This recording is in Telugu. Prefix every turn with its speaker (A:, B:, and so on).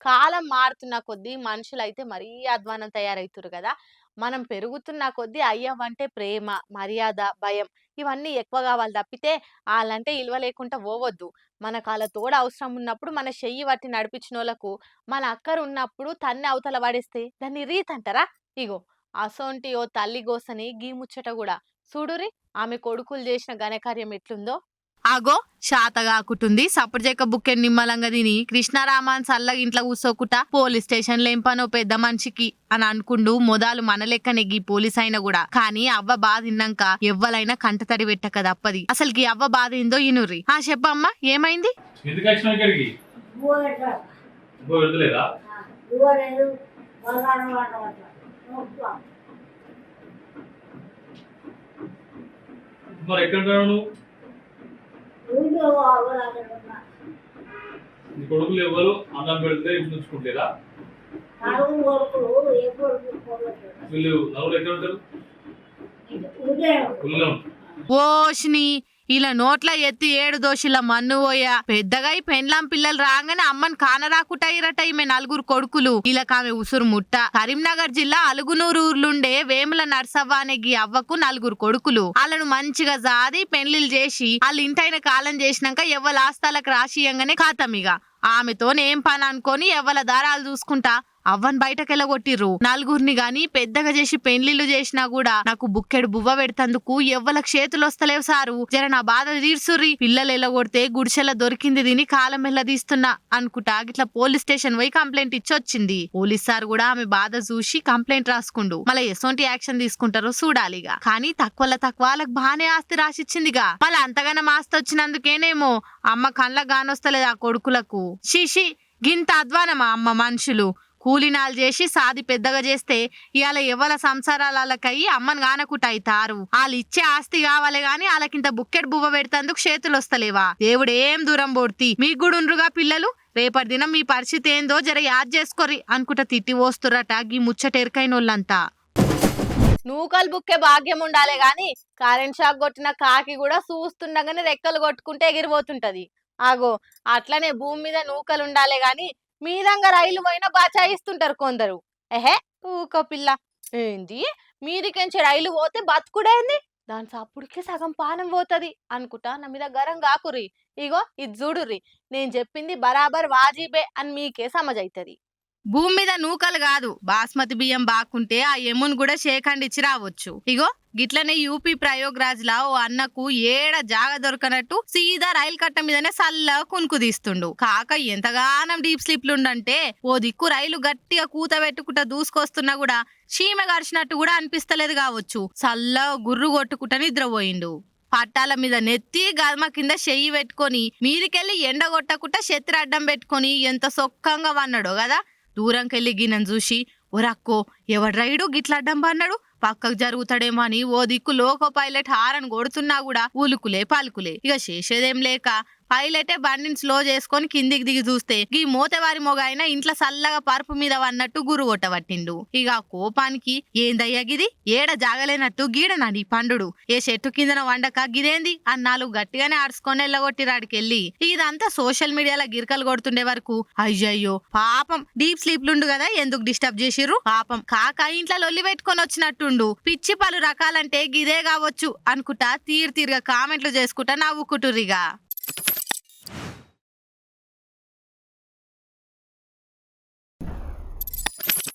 A: కాలం మారుతున్న కొద్దీ మనుషులైతే మరీ అధ్వానం తయారైతుర్రు గదా! మనం పెరుగుతున్న కొద్దీ అయ్యవంటే ప్రేమ, మర్యాద, భయం ఇవన్నీ ఎక్కువ గావాలి తప్పితే ఆళ్ళంటే ఇలువ లేకుండా పోవద్దు. మనకాళ్ళ తోడు అవసరం ఉన్నప్పుడు మన చెయ్యి పట్టి నడిపించినోళ్ళకు మన అక్కరున్నప్పుడు తన్ని అవతల పడేస్తే దాన్ని రీతంటారా? ఇగో అసొంటి ఓ తల్లి గోసని గీ ముచ్చట గూడా. సూడురి ఆమె కొడుకులు జేసిన ఘనకార్యం ఎట్లుందో. ఆగో శాతగాకుటుంది సప్పుడుజెక్క బుక్కెడు నిమ్మలంగా తిని కృష్ణారామాన్ సల్లగా ఇంట్లో కూసోకుట పోలీస్ స్టేషన్ లో ఏం పనో పెద్ద మనిషికి అని అనుకుండు మొదలు మన లెక్క నెగ్గి పోలీస్ అయినా కూడా. కానీ అవ్వ బాధ తిన్నాక ఎవ్వలైనా కంటతడి పెట్టక తప్పది. అసలుకి అవ్వ బాధ ఏందో ఇనుర్రి. చెప్పమ్మా ఏమైంది?
B: కొడుకులు ఎవరు అన్నం పెడితే ఉంచుకుంటారా? వీళ్ళు నలుగురు ఎక్కడ ఉంటారు?
A: ఓష్ని ఇలా నోట్ల ఎత్తి 7 దోషుల మన్ను పోయా పెద్దగా ఈ పెండ్లాం పిల్లలు రాగానే అమ్మని కానరాకుటయ్యరట ఈమె నలుగురు కొడుకులు. ఇలాకామె ఉసురు ముట్ట. కరీంనగర్ జిల్లా అలుగునూరు ఊర్లుండే వేముల నర్సవ్వ అనే గీ అవ్వకు 4 కొడుకులు. వాళ్ళను మంచిగా జాది పెండ్లిలు చేసి వాళ్ళ ఇంటైన కాలం చేసినాక ఎవ్వల ఆస్తాలకు రాసియంగానే ఖాతమిగా ఆమెతోనేం పని అనుకొని ఎవ్వల దారాలు చూసుకుంటా అవ్వని బయటకెళ్ళగొట్టిర్రు. నలుగురిని గాని పెద్దగా చేసి పెండ్లిళ్ళు చేసినా కూడా నాకు బుక్కెడు బువ్వ పెడతందుకు ఎవ్వలకు చేతులు వస్తలేవు సారు. జర నా బాధ తీర్చుర్రి. పిల్లలు ఎల్లగొడితే గుడిసెల దొరికింది తిని కాలం ఎల్లదీస్తున్నా అనుకుంటా గిట్లా పోలీస్ స్టేషన్ పోయి కంప్లైంట్ ఇచ్చొచ్చింది. పోలీస్ సార్ కూడా ఆమె బాధ చూసి కంప్లైంట్ రాసుకుండు. మళ్ళీ ఎసొంటి యాక్షన్ తీసుకుంటారో చూడాలిగా. కానీ తక్కువ వాళ్ళకి బానే ఆస్తి రాసిచ్చిందిగా. మళ్ళీ అంతగానం ఆస్తి వచ్చినందుకేనేమో అమ్మ కళ్ళకు గానొస్తలేదు ఆ కొడుకులకు. షిషి గింత అధ్వానమా అమ్మ మనుషులు. కూలినాలు చేసి సాది పెద్దగా చేస్తే ఇవాళ ఎవల సంసారాలకయ్యి అమ్మను గానకుటైతారు. వాళ్ళు ఇచ్చే ఆస్తి కావాలి గాని వాళ్ళకింత బుక్కెట్ బువ్వ పెడతందుకు చేతులు వస్తలేవా? దేవుడు ఏం దూరం పోడ్తి. మీకు కూడా ఉండ్రుగా పిల్లలు. రేపటి దినం మీ పరిస్థితి ఏందో జర యాద్ చేసుకోరి అనుకుంటా తిట్టి పోస్తురట గీ ముచ్చటెరకైనోళ్ళంతా. నూకలు బుక్కే భాగ్యం ఉండాలే గాని కరెంట్ షాక్ కొట్టిన కాకి కూడా చూస్తుండగానే రెక్కలు కొట్టుకుంటే ఎగిరిపోతుంటది. ఆగో అట్లనే భూమి మీద నూకలు ఉండాలే గాని మీదంగా రైలు పోయినా బచాయిస్తుంటారు కొందరు. ఎహే ఊక పిల్ల ఏంది మీదికెంచి రైలు పోతే బతుకుడేంది దాని సప్పుడికి సగం పానం పోతది అనుకుంటా నా మీద గరం కాకుర్రి. ఇగో ఇది చూడుర్రి నేను చెప్పింది బరాబర్ వాజీబే అని మీకే సమజైతది. భూమి మీద నూకలు కాదు బాస్మతి బియ్యం బాకుంటే ఆ ఎమును కూడా షేకండిచ్చి రావచ్చు. ఇగో గిట్లనే యూపీ ప్రయోగరాజ్ లా ఓ అన్నకు ఏడ జాగ దొరకనట్టు సీదా రైలు కట్ట మీదనే సల్ల కునుకు తీస్తుండు. కాక ఎంతగానం డీప్ స్లీప్లుండంటే ఓ దిక్కు రైలు గట్టిగా కూత పెట్టుకుంటా దూసుకొస్తున్నా కూడా చీమ గడిచినట్టు కూడా అనిపిస్తలేదు కావచ్చు. సల్ల గుర్రు కొట్టుకుంటా నిద్రపోయిండు. పట్టాల మీద నెత్తి గర్మ కింద చెయ్యి పెట్టుకొని మీదికెళ్ళి ఎండ కొట్టకుండా శత్రు అడ్డం పెట్టుకొని ఎంత సొక్కంగా వన్నాడో కదా. దూరంకెళ్ళి గిన్నెను చూసి ఒరక్కో ఎవడు రైడు గిట్ల అడ్డం పన్నాడు పక్కకు జరుగుతాడేమో అని ఓ దిక్కు లోకో పైలట్ హారన్ కొడుతున్నా కూడా ఉలుకులే పలుకులే. ఇక చేసేదేం లేక పైలటే బండిని స్లో చేసుకొని కిందికి దిగి చూస్తే ఈ మోతవారి మొగ అయినా ఇంట్లో సల్లగా పరుపు మీద వన్నట్టు గురు కొట్టబట్టిండు. ఇక కోపానికి ఏందయ్యా గిది ఏడ జాగలేనట్టు గీడనని పండుడు ఏ చెట్టు కిందన వండక గిదేంది అన్నాళ్ళు గట్టిగానే ఆడుచుకొని వెళ్ళగొట్టిరాడికెళ్ళి. ఇదంతా సోషల్ మీడియాలో గిరికలు కొడుతుండే వరకు అయ్యయ్యో పాపం డీప్ స్లీప్లుండు కదా ఎందుకు డిస్టర్బ్ చేసిర్రు పాపం కాక ఇంట్లో లొల్లి పెట్టుకొని వచ్చినట్టుండు పిచ్చి పలు రకాలంటే గిదే కావచ్చు అనుకుంటా తీరుగా కామెంట్లు చేసుకుంటా నవ్వుకుంటుర్రిగా.